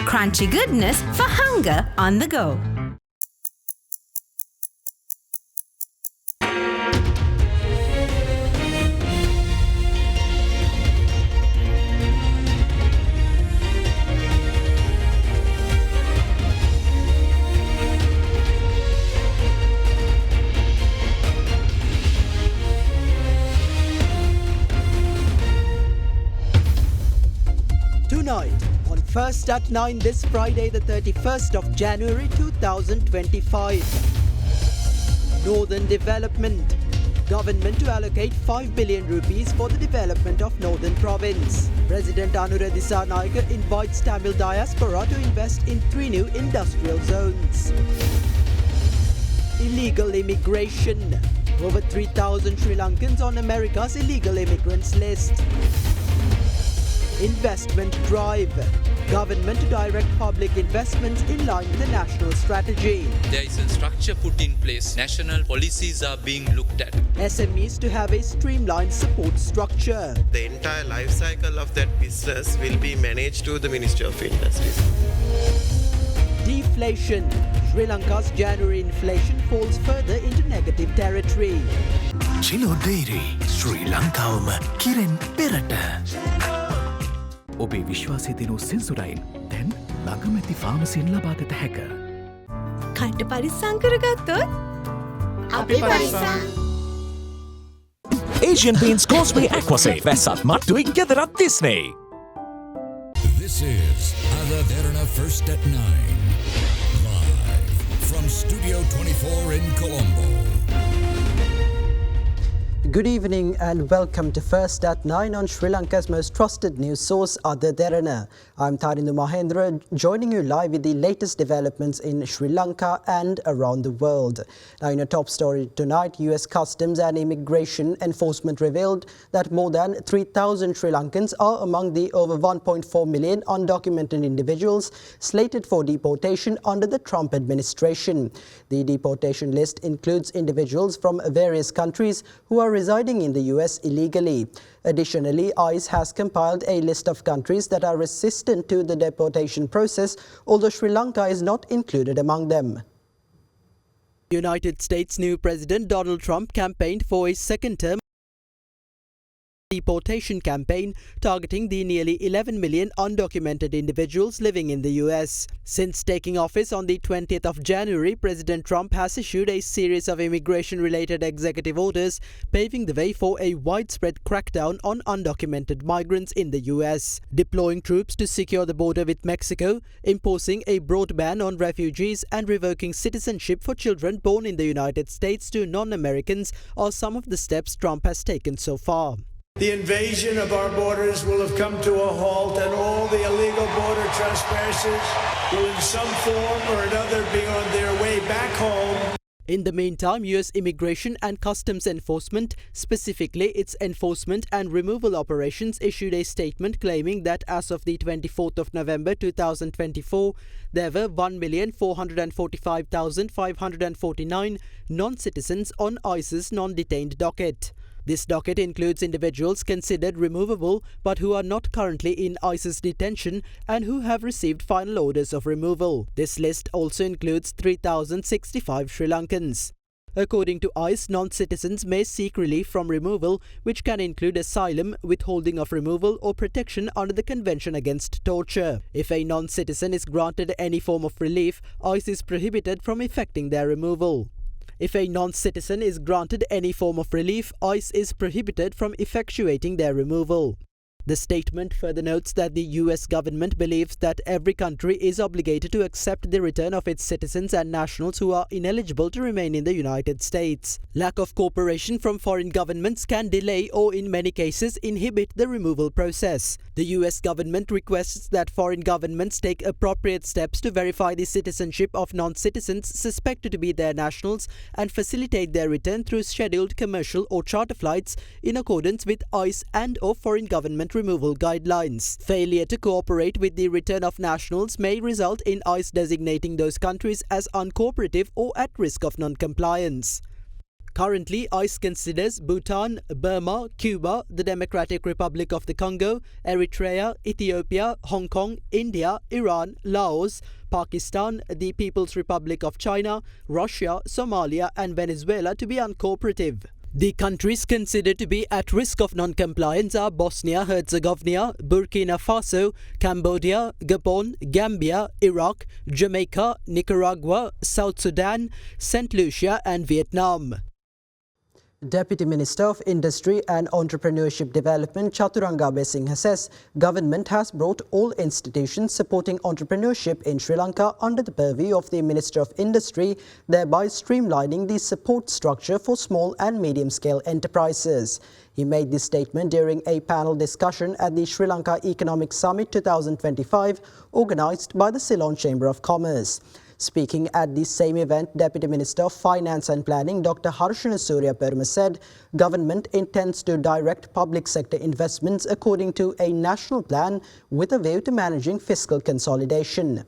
Crunchy goodness for hunger on the go. Tonight, on First at 9 this Friday the 31st of January 2025. Northern Development. Government to allocate 5 billion rupees for the development of Northern Province. President Anura Dissanayake invites Tamil diaspora to invest in 3 new industrial zones. Illegal immigration. Over 3,000 Sri Lankans on America's illegal immigrants list. Investment drive. Government to direct public investments in line with the national strategy. There is a structure put in place. National policies are being looked at. SMEs to have a streamlined support structure. The entire life cycle of that business will be managed to the Ministry of Industries. Deflation. Sri Lanka's January inflation falls further into negative territory. Chilo Dairy, Sri Lankawama Kiren Perata. ඔබේ විශ්වාසය දෙනු සෙන්සුරයින් දැන් ළඟමැති ෆාමසින් ලබාගත හැක. කන්ට පරිස්සම් කරගත්තොත් අපි පරිස්සම්. Asian Paints Causeway Aquasave වැස්සත් මට්ටුවෙන් ගෙදරත් තිස්නේ. This is Derana First at 9. Live from Studio 24 in Colombo. Good evening and welcome to First at 9 on Sri Lanka's most trusted news source, Derana. I'm Tarindu Mahendra, joining you live with the latest developments in Sri Lanka and around the world. Now, in a top story tonight, US Customs and Immigration Enforcement revealed that more than 3,000 Sri Lankans are among the over 1.4 million undocumented individuals slated for deportation under the Trump administration. The deportation list includes individuals from various countries who are residing in the US illegally. Additionally, ICE has compiled a list of countries that are resistant to the deportation process, although Sri Lanka is not included among them. United States' new President Donald Trump campaigned for a second term deportation campaign targeting the nearly 11 million undocumented individuals living in the US. Since taking office on the 20th of January, President Trump has issued a series of immigration-related executive orders, paving the way for a widespread crackdown on undocumented migrants in the US, deploying troops to secure the border with Mexico, imposing a broad ban on refugees, and revoking citizenship for children born in the United States to non-Americans are some of the steps Trump has taken so far. The invasion of our borders will have come to a halt, and all the illegal border trespassers will in some form or another be on their way back home. In the meantime, US Immigration and Customs Enforcement, specifically its enforcement and removal operations, issued a statement claiming that as of the 24th of November 2024, there were 1,445,549 non-citizens on ICE's non-detained docket. This docket includes individuals considered removable but who are not currently in ICE's detention and who have received final orders of removal. This list also includes 3,065 Sri Lankans. According to ICE, non-citizens may seek relief from removal, which can include asylum, withholding of removal, or protection under the Convention Against Torture. If a non-citizen is granted any form of relief, ICE is prohibited from effecting their removal. If a non-citizen is granted any form of relief, ICE is prohibited from effectuating their removal. The statement further notes that the US government believes that every country is obligated to accept the return of its citizens and nationals who are ineligible to remain in the United States. Lack of cooperation from foreign governments can delay or in many cases inhibit the removal process. The US government requests that foreign governments take appropriate steps to verify the citizenship of non-citizens suspected to be their nationals and facilitate their return through scheduled commercial or charter flights in accordance with ICE and/or foreign government removal guidelines. Failure to cooperate with the return of nationals may result in ICE designating those countries as uncooperative or at risk of non-compliance. Currently, ICE considers Bhutan, Burma, Cuba, the Democratic Republic of the Congo, Eritrea, Ethiopia, Hong Kong, India, Iran, Laos, Pakistan, the People's Republic of China, Russia, Somalia and Venezuela to be uncooperative. The countries considered to be at risk of non-compliance are Bosnia-Herzegovina, Burkina Faso, Cambodia, Gabon, Gambia, Iraq, Jamaica, Nicaragua, South Sudan, St. Lucia and Vietnam. Deputy Minister of Industry and Entrepreneurship Development Chaturanga Besingha says government has brought all institutions supporting entrepreneurship in Sri Lanka under the purview of the Minister of Industry, thereby streamlining the support structure for small and medium-scale enterprises. He made this statement during a panel discussion at the Sri Lanka Economic Summit 2025 organised by the Ceylon Chamber of Commerce. Speaking at the same event, Deputy Minister of Finance and Planning Dr. Harshana Suryaperuma said government intends to direct public sector investments according to a national plan with a view to managing fiscal consolidation.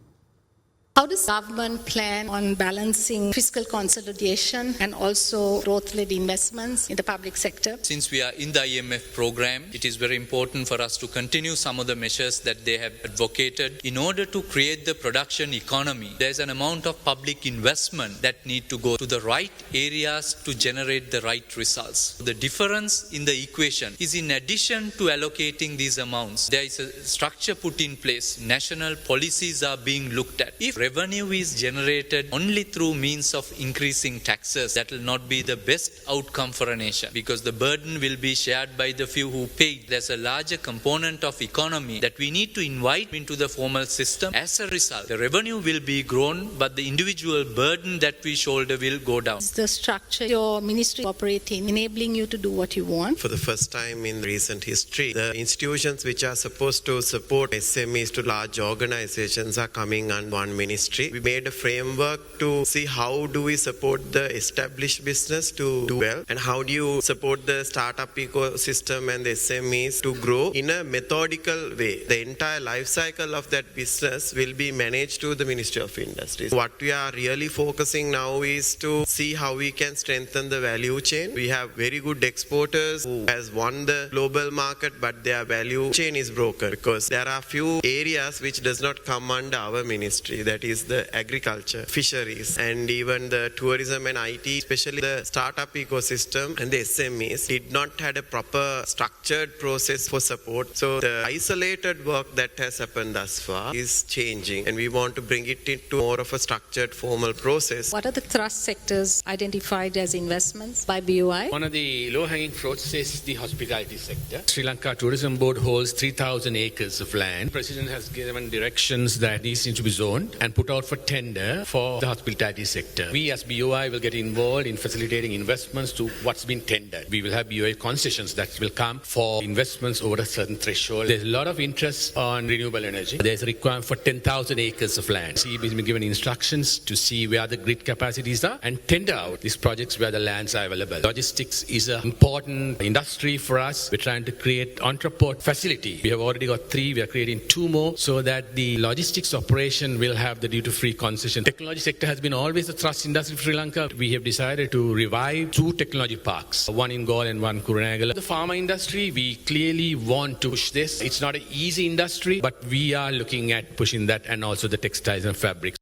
How does government plan on balancing fiscal consolidation and also growth-led investments in the public sector? Since we are in the IMF program, it is very important for us to continue some of the measures that they have advocated in order to create the production economy. There's an amount of public investment that need to go to the right areas to generate the right results. The difference in the equation is in addition to allocating these amounts, there is a structure put in place. National policies are being looked at. If revenue is generated only through means of increasing taxes, that will not be the best outcome for a nation because the burden will be shared by the few who pay. There's a larger component of economy that we need to invite into the formal system. As a result, the revenue will be grown, but the individual burden that we shoulder will go down. Is the structure your ministry operating enabling you to do what you want? For the first time in recent history, the institutions which are supposed to support SMEs to large organizations are coming on one ministry. We made a framework to see how do we support the established business to do well and how do you support the startup ecosystem and the SMEs to grow in a methodical way. The entire life cycle of that business will be managed to the Ministry of Industry. What we are really focusing now is to see how we can strengthen the value chain. We have very good exporters who has won the global market, but their value chain is broken because there are few areas which does not come under our ministry. That is the agriculture, fisheries, and even the tourism and IT, especially the startup ecosystem and the SMEs did not have a proper structured process for support. So the isolated work that has happened thus far is changing and we want to bring it into more of a structured formal process. What are the thrust sectors identified as investments by BOI? One of the low-hanging fruits is the hospitality sector. Sri Lanka Tourism Board holds 3,000 acres of land. The President has given directions that these need to be zoned and put out for tender for the hospitality sector. We as BOI will get involved in facilitating investments to what's been tendered. We will have BOI concessions that will come for investments over a certain threshold. There's a lot of interest on renewable energy. There's a requirement for 10,000 acres of land. CEB has been given instructions to see where the grid capacities are and tender out these projects where the lands are available. Logistics is an important industry for us. We're trying to create entreport facility. We have already got 3. We are creating 2 more so that the logistics operation will have the duty-free concession. Technology sector has been always a thrust industry for Sri Lanka. We have decided to revive 2 technology parks, one in Galle and one Kurunegala. The pharma industry, we clearly want to push this. It's not an easy industry, but we are looking at pushing that and also the textiles and fabrics.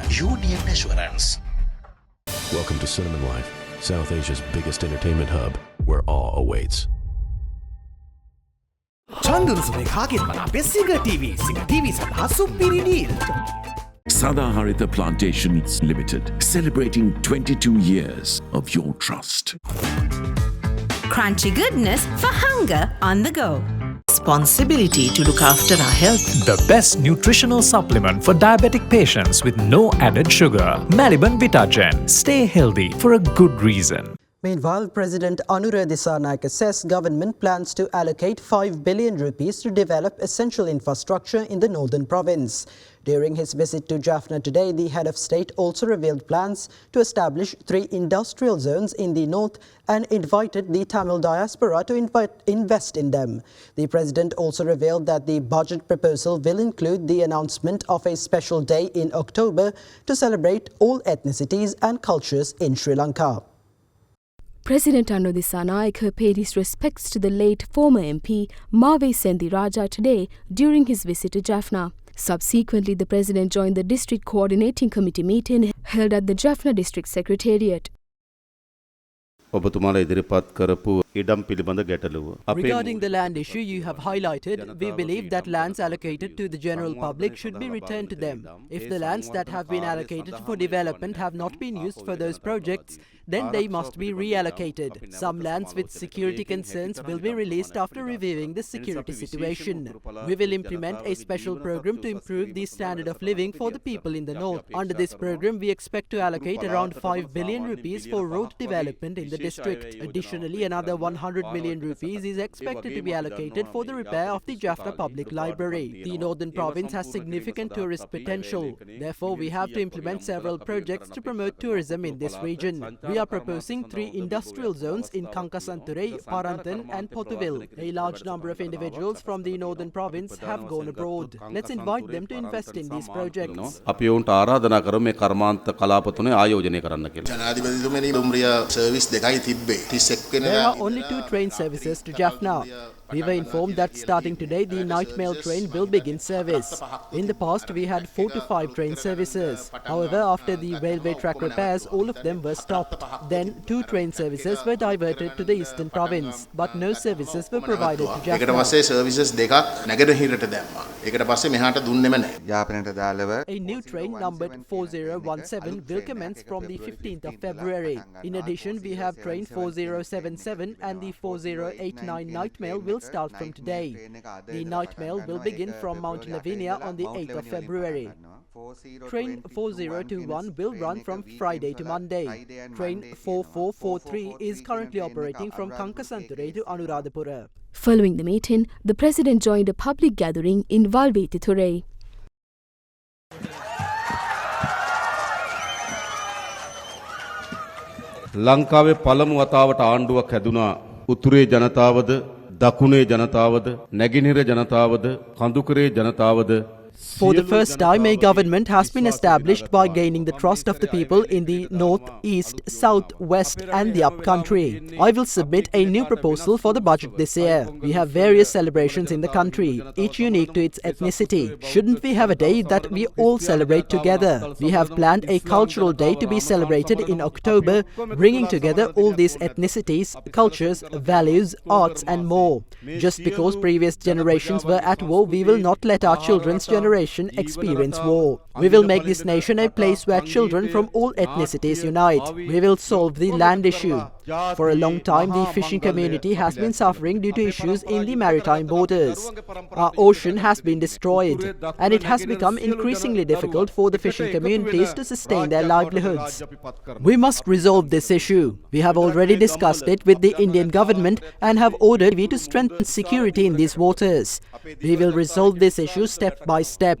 Union Assurance. Welcome to Cinnamon Life, South Asia's biggest entertainment hub, where awe awaits. Sadaharita Plantations Limited, celebrating 22 years of your trust. Crunchy goodness for hunger on the go. Responsibility to look after our health. The best nutritional supplement for diabetic patients with no added sugar. Maliban Vitagen. Stay healthy for a good reason. Meanwhile, President Anura Dissanayake says government plans to allocate 5 billion rupees to develop essential infrastructure in the northern province. During his visit to Jaffna today, the head of state also revealed plans to establish 3 industrial zones in the north and invited the Tamil diaspora to invest in them. The president also revealed that the budget proposal will include the announcement of a special day in October to celebrate all ethnicities and cultures in Sri Lanka. President Anura Dissanayake paid his respects to the late former MP Mawe Sendi Raja today during his visit to Jaffna. Subsequently, the President joined the District Coordinating Committee meeting held at the Jaffna District Secretariat. Regarding the land issue you have highlighted, we believe that lands allocated to the general public should be returned to them. If the lands that have been allocated for development have not been used for those projects, then they must be reallocated. Some lands with security concerns will be released after reviewing the security situation. We will implement a special program to improve the standard of living for the people in the north. Under this program, we expect to allocate around 5 billion rupees for road development in the district. Additionally, another 100 million rupees is expected to be allocated for the repair of the Jaffna Public Library. The northern province has significant tourist potential. Therefore, we have to implement several projects to promote tourism in this region. We are proposing 3 industrial zones in Kankasanture, Parantan and Potuville. A large number of individuals from the northern province have gone abroad. Let's invite them to invest in these projects. There are only 2 train services to Jaffna. We were informed that starting today, the night mail train will begin service. In the past, we had 4 to 5 train services. However, after the railway track repairs, all of them were stopped. Then, 2 train services were diverted to the eastern province, but no services were provided to Jaffna. A new train numbered 4017 will commence from the 15th of February. In addition, we have train 4077 and the 4089 night mail will start from today. The night mail will begin from Mount Lavinia on the 8th of February. Train 4021 will run from Friday to Monday. Train 4443 is currently operating from Kankasanture to Anuradhapura. Following the meeting, the President joined a public gathering in Valvetithure. ලංකාවේ පළමු වතාවට ආණ්ඩුවක් හැදුනා. උතුරේ ජනතාවද, දකුණේ ජනතාවද, නැගෙනහිර ජනතාවද, කඳුකරේ ජනතාවද. For the first time, a government has been established by gaining the trust of the people in the north, east, south, west and the upcountry. I will submit a new proposal for the budget this year. We have various celebrations in the country, each unique to its ethnicity. Shouldn't we have a day that we all celebrate together? We have planned a cultural day to be celebrated in October, bringing together all these ethnicities, cultures, values, arts and more. Just because previous generations were at war, we will not let our children's generation experience war. We will make this nation a place where children from all ethnicities unite. We will solve the land issue. For a long time, the fishing community has been suffering due to issues in the maritime borders. Our ocean has been destroyed, and it has become increasingly difficult for the fishing communities to sustain their livelihoods. We must resolve this issue. We have already discussed it with the Indian government and have ordered Navy to strengthen security in these waters. We will resolve this issue step by step.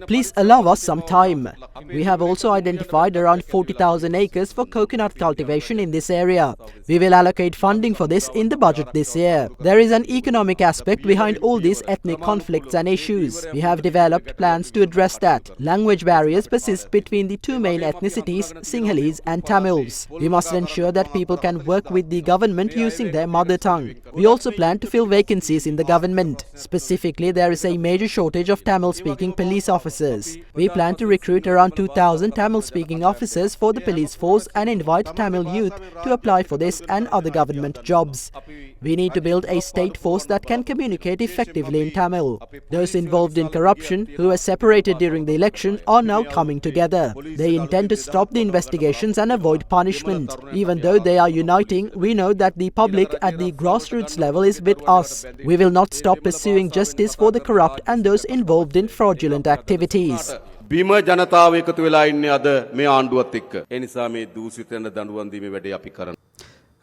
Please allow us some time. We have also identified around 40,000 acres for coconut cultivation in this area. We will allocate funding for this in the budget this year. There is an economic aspect behind all these ethnic conflicts and issues. We have developed plans to address that. Language barriers persist between the 2 main ethnicities, Sinhalese and Tamils. We must ensure that people can work with the government using their mother tongue. We also plan to fill vacancies in the government. Specifically, there is a major shortage of Tamil-speaking police officers. We plan to recruit around 2,000 Tamil-speaking officers for the police force and invite Tamil youth to apply for this and other government jobs. We need to build a state force that can communicate effectively in Tamil. Those involved in corruption, who were separated during the election, are now coming together. They intend to stop the investigations and avoid punishment. Even though they are uniting, we know that the public at the grassroots level is with us. We will not stop pursuing justice for the corrupt and those involved in fraudulent activities. බිම ජනතාව එකතු වෙලා ඉන්නේ අද මේ ආණ්ඩුවත් එක්ක. ඒ නිසා මේ දූෂිතයන් දඬුවම් දීමේ වැඩේ අපි කරනවා.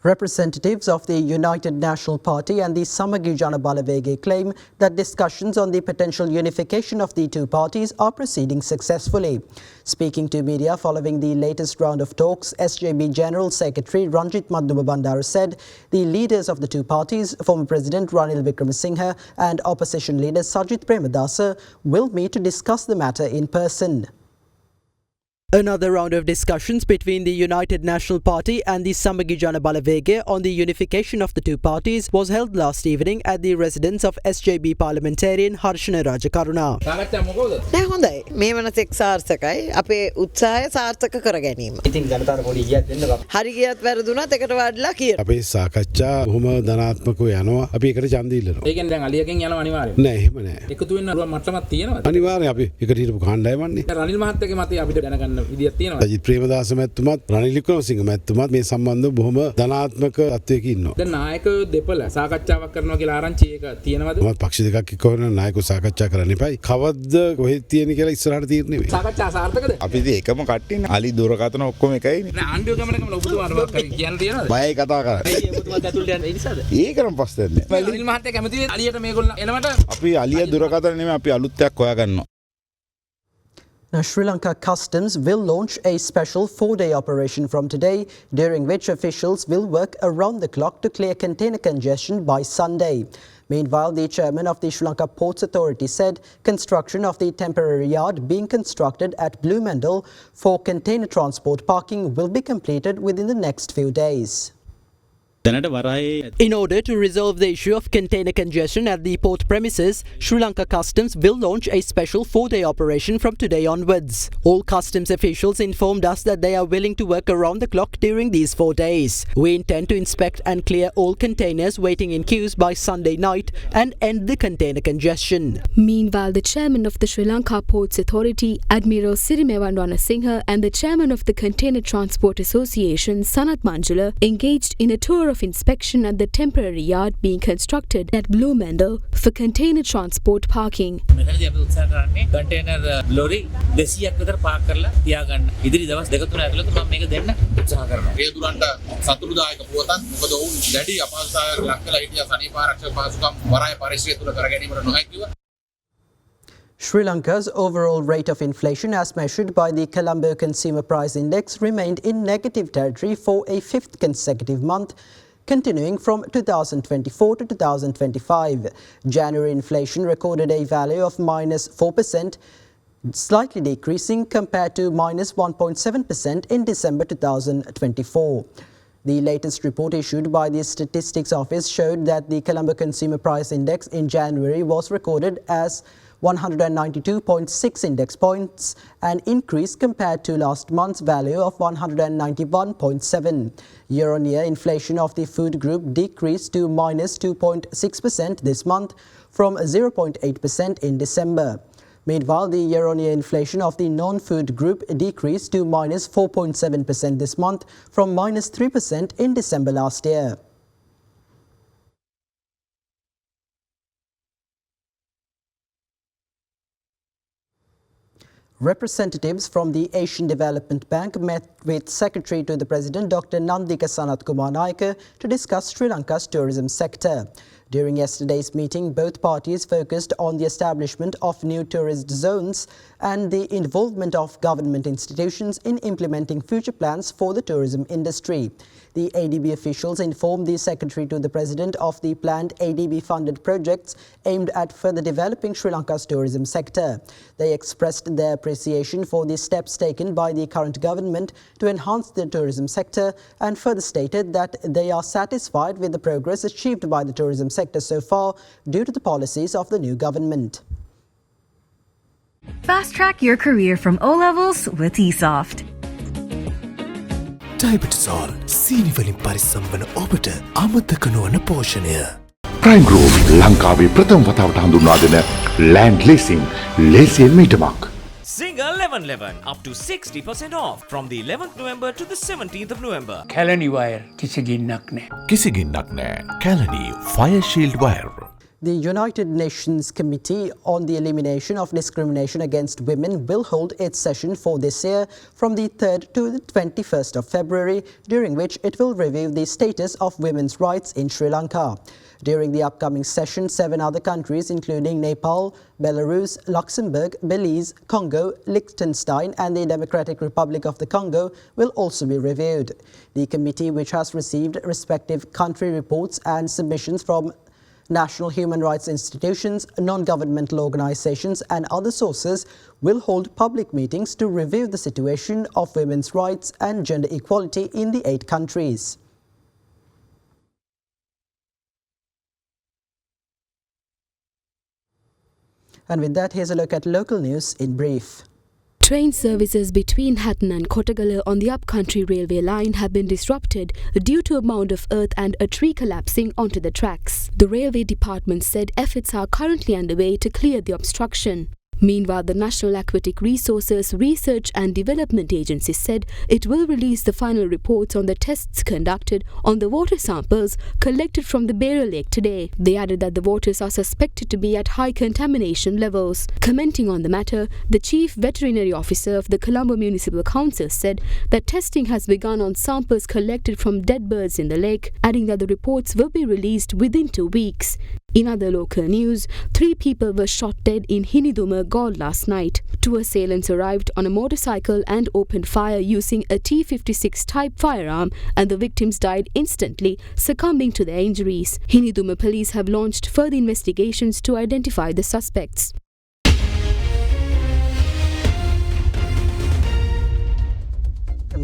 Representatives of the United National Party and the Samagi Jana Balavege claim that discussions on the potential unification of the two parties are proceeding successfully. Speaking to media following the latest round of talks, SJB General Secretary Ranjit Madhuba Bandara said the leaders of the two parties, former President Ranil Wickremesinghe and opposition leader Sajith Premadasa, will meet to discuss the matter in person. Another round of discussions between the United National Party and the Samagi Jana Balavege on the unification of the two parties was held last evening at the residence of SJB parliamentarian Harshana Rajakaruna. නෑ හොඳයි. මේ වනස එක් සාර්ථකයි. අපේ උත්සාහය සාර්ථක කර ගැනීම. ඉතින් ජනතාවට පොඩි ඊයක් දෙන්න බා. හරි ගියත් වැරදුනත් එකට වඩලා කියන. අපේ සාකච්ඡා බොහොම ධනාත්මකව යනවා. අපි එකට ඡන්ද ඉල්ලනවා. ඒ කියන්නේ දැන් අලියගෙන් යනවා අනිවාර්යයෙන්. නෑ එහෙම නෑ. එකතු වෙන්න මට්ටමක් තියෙනවද? අනිවාර්යයෙන් අපි එකට හිටපු කාණ්ඩායමන්නේ. රනිල් මහත්තයාගේ මතය අපිට දැනගන්න විදියක් තියෙනවද? සජිත් ප්‍රේමදාස මැතිතුමත් රනිල් වික්‍රමසිංහ මැතිතුමත් මේ සම්බන්ධව බොහොම ධනාත්මක තත්වයක ඉන්නවා. දැන් නායකයෝ දෙපළ සාකච්ඡාවක් කරනවා කියලා ආරංචි එක තියෙනවද? මම පක්ෂ දෙකක් එක්ක වෙන නායකයෝ සාකච්ඡා කරන්න එපයි. කවද්ද කොහෙද තියෙන්නේ කියලා ඉස්සරහට තීරණය වෙයි. සාකච්ඡා සාර්ථකද? අපි ඉතින් එකම කට්ටියනේ. අලි දුරකථන ඔක්කොම එකයිනේ. නෑ ආණ්ඩුව ගමනකම ඔබතුමාට මොකක් හරි කියන්න තියෙනවද? බයයි කතා කරන්නේ. ඒ ඔබතුමාත් ඇතුළට යන්නේ ඒ නිසාද? ඒකනම් පස්සේ නෑ. රනිල් මහත්තයා කැමති වෙයි අලියට මේගොල්ලෝ එනවට? අපි අලිය දුරකථන නෙමෙයි අපි අලුත් එකක් හොයාගන්නවා. Now, Sri Lanka Customs will launch a special 4-day operation from today, during which officials will work around the clock to clear container congestion by Sunday. Meanwhile, the chairman of the Sri Lanka Ports Authority said construction of the temporary yard being constructed at Blue Mendel for container transport parking will be completed within the next few days. In order to resolve the issue of container congestion at the port premises, Sri Lanka Customs will launch a special 4-day operation from today onwards. All customs officials informed us that they are willing to work around the clock during these 4 days. We intend to inspect and clear all containers waiting in queues by Sunday night and end the container congestion. Meanwhile, the chairman of the Sri Lanka Ports Authority, Admiral Sirimewan Ranasinghe, and the chairman of the Container Transport Association, Sanat Manjula, engaged in a tour of inspection at the temporary yard being constructed at Blue Mendel for container transport parking. මෙතනදී අපි උත්සාහ කරන්නේ container lorry 200ක් විතර Park කරලා තියාගන්න. ඉදිරි දවස් දෙක තුන ඇතුළත මම මේක දෙන්න උත්සාහ කරනවා. ඒ දුරන්ට සතුටුදායක පුවතක්. මොකද ඔවුන් දැඩි අපහසුතාවයකට ලක් වෙලා හිටියා සනීප ආරක්ෂක පහසුකම් වරාය පරිශ්‍රය තුල කර ගැනීමට නොහැකිව. Sri Lanka's overall rate of inflation as measured by the Colombo Consumer Price Index remained in negative territory for a 5th consecutive month, continuing from 2024 to 2025. January inflation recorded a value of -4%, slightly decreasing compared to -1.7% in December 2024. The latest report issued by the Statistics Office showed that the Colombo Consumer Price Index in January was recorded as 192.6 index points, an increase compared to last month's value of 191.7. Year-on-year inflation of the food group decreased to -2.6% this month from 0.8% in December. Meanwhile, the year-on-year inflation of the non-food group decreased to -4.7% this month from -3% in December last year. Representatives from the Asian Development Bank met with Secretary to the President Dr. Nandika Sanat Kumar Naika to discuss Sri Lanka's tourism sector. During yesterday's meeting, both parties focused on the establishment of new tourist zones and the involvement of government institutions in implementing future plans for the tourism industry. The ADB officials informed the Secretary to the President of the planned ADB-funded projects aimed at further developing Sri Lanka's tourism sector. They expressed their appreciation for the steps taken by the current government to enhance the tourism sector and further stated that they are satisfied with the progress achieved by the tourism sector so far due to the policies of the new government. Fast track your career from O-levels with eSoft. Diabetol සීනි වලින් පරිස්සම් වන ඔබට අමතක නොවන පෝෂණය. Prime Group ලංකාවේ ප්‍රථම වතාවට හඳුන්වා දෙන land leasing ලේසියෙන් මීටමක්. Single 1111 up to 60% off from the 11th November to the 17th of November. Kalani wire කිසි ගින්නක් නැහැ. කිසි ගින්නක් නැහැ. Kalani Fire Shield Wire. The United Nations Committee on the Elimination of Discrimination Against Women will hold its session for this year from the 3rd to the 21st of February, during which it will review the status of women's rights in Sri Lanka. During the upcoming session, 7 other countries including Nepal, Belarus, Luxembourg, Belize, Congo, Liechtenstein and the Democratic Republic of the Congo will also be reviewed. The committee, which has received respective country reports and submissions from national human rights institutions, non-governmental organizations and other sources, will hold public meetings to review the situation of women's rights and gender equality in the 8 countries. And with that, here's a look at local news in brief. Train services between Hatton and Kottagala on the upcountry railway line have been disrupted due to a mound of earth and a tree collapsing onto the tracks. The railway department said efforts are currently underway to clear the obstruction. Meanwhile, the National Aquatic Resources Research and Development Agency said it will release the final reports on the tests conducted on the water samples collected from the Beira Lake today. They added that the waters are suspected to be at high contamination levels. Commenting on the matter, the Chief Veterinary Officer of the Colombo Municipal Council said that testing has begun on samples collected from dead birds in the lake, adding that the reports will be released within 2 weeks. In other local news, 3 people were shot dead in Hiniduma, Galle last night. 2 assailants arrived on a motorcycle and opened fire using a T-56 type firearm, and the victims died instantly, succumbing to their injuries. Hiniduma police have launched further investigations to identify the suspects.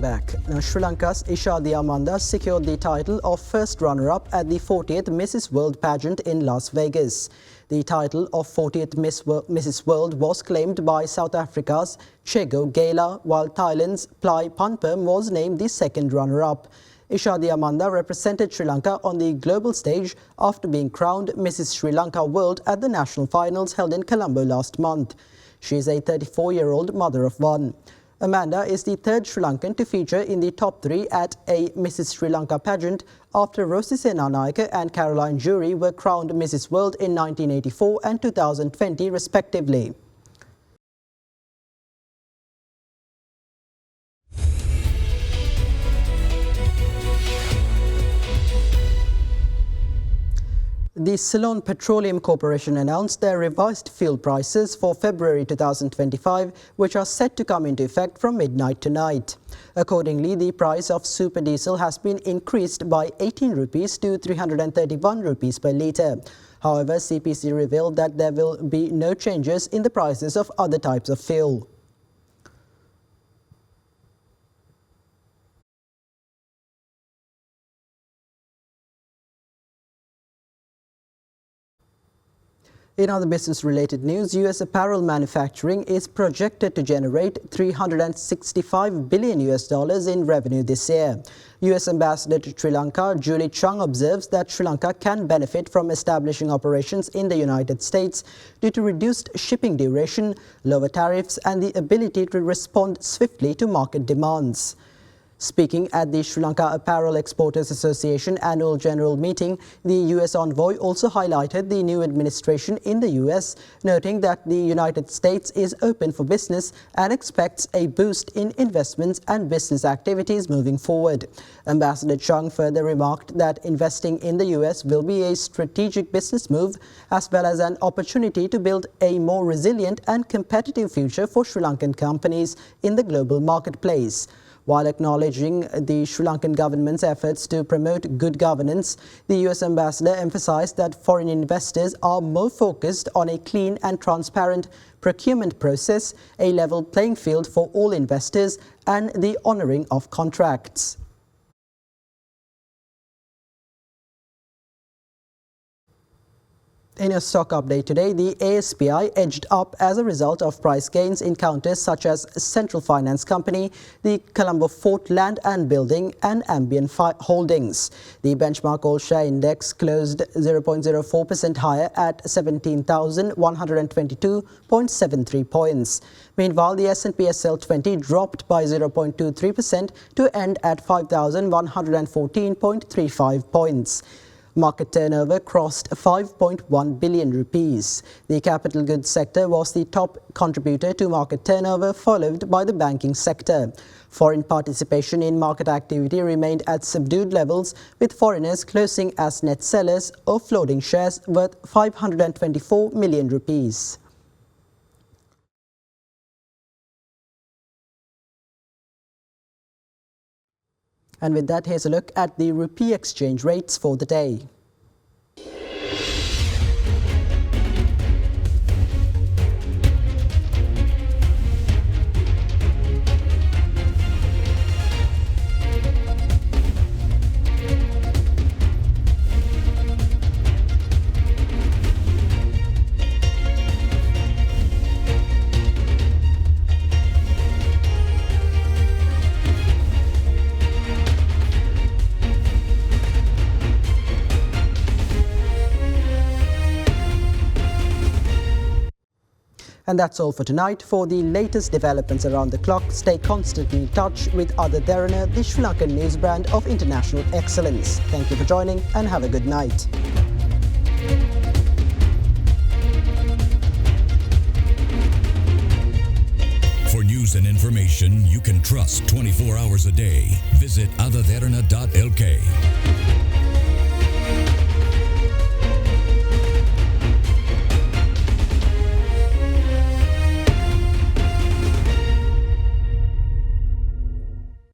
Back. Now, Sri Lanka's Ishadi Amanda secured the title of first runner-up at the 40th Mrs. World pageant in Las Vegas. The title of 40th Mrs. World was claimed by South Africa's Chego Gela, while Thailand's Plai Panperm was named the second runner-up. Ishadi Amanda represented Sri Lanka on the global stage after being crowned Mrs. Sri Lanka World at the national finals held in Colombo last month. She is a 34-year-old mother of 1. Amanda is the 3rd Sri Lankan to feature in the top 3 at a Mrs. Sri Lanka pageant after Rosie Senanayake and Caroline Jury were crowned Mrs. World in 1984 and 2020 respectively. The Ceylon Petroleum Corporation announced their revised fuel prices for February 2025, which are set to come into effect from midnight tonight. Accordingly, the price of super diesel has been increased by 18 rupees to 331 rupees per litre. However, CPC revealed that there will be no changes in the prices of other types of fuel. In other business-related news, U.S. apparel manufacturing is projected to generate $365 billion in revenue this year. U.S. Ambassador to Sri Lanka, Julie Chung, observes that Sri Lanka can benefit from establishing operations in the United States due to reduced shipping duration, lower tariffs, and the ability to respond swiftly to market demands. Speaking at the Sri Lanka Apparel Exporters Association annual general meeting, the U.S. envoy also highlighted the new administration in the U.S., noting that the United States is open for business and expects a boost in investments and business activities moving forward. Ambassador Chung further remarked that investing in the U.S. will be a strategic business move as well as an opportunity to build a more resilient and competitive future for Sri Lankan companies in the global marketplace. While acknowledging the Sri Lankan government's efforts to promote good governance, the U.S. ambassador emphasized that foreign investors are more focused on a clean and transparent procurement process, a level playing field for all investors, and the honoring of contracts. In a stock update today, the ASPI edged up as a result of price gains in counters such as Central Finance Company, the Colombo Fort Land and Building and Ambient Holdings. The benchmark all-share index closed 0.04% higher at 17,122.73 points. Meanwhile, the S&P SL20 dropped by 0.23% to end at 5,114.35 points. Market turnover crossed 5.1 billion rupees. The capital goods sector was the top contributor to market turnover, followed by the banking sector. Foreign participation in market activity remained at subdued levels, with foreigners closing as net sellers of floating shares worth 524 million rupees. And with that, here's a look at the rupee exchange rates for the day. And that's all for tonight. For the latest developments around the clock, stay constantly in touch with other Derana, the Sri Lankan news brand of international excellence. Thank you for joining and have a good night. For news and information you can trust 24 hours a day, visit otherderana.lk.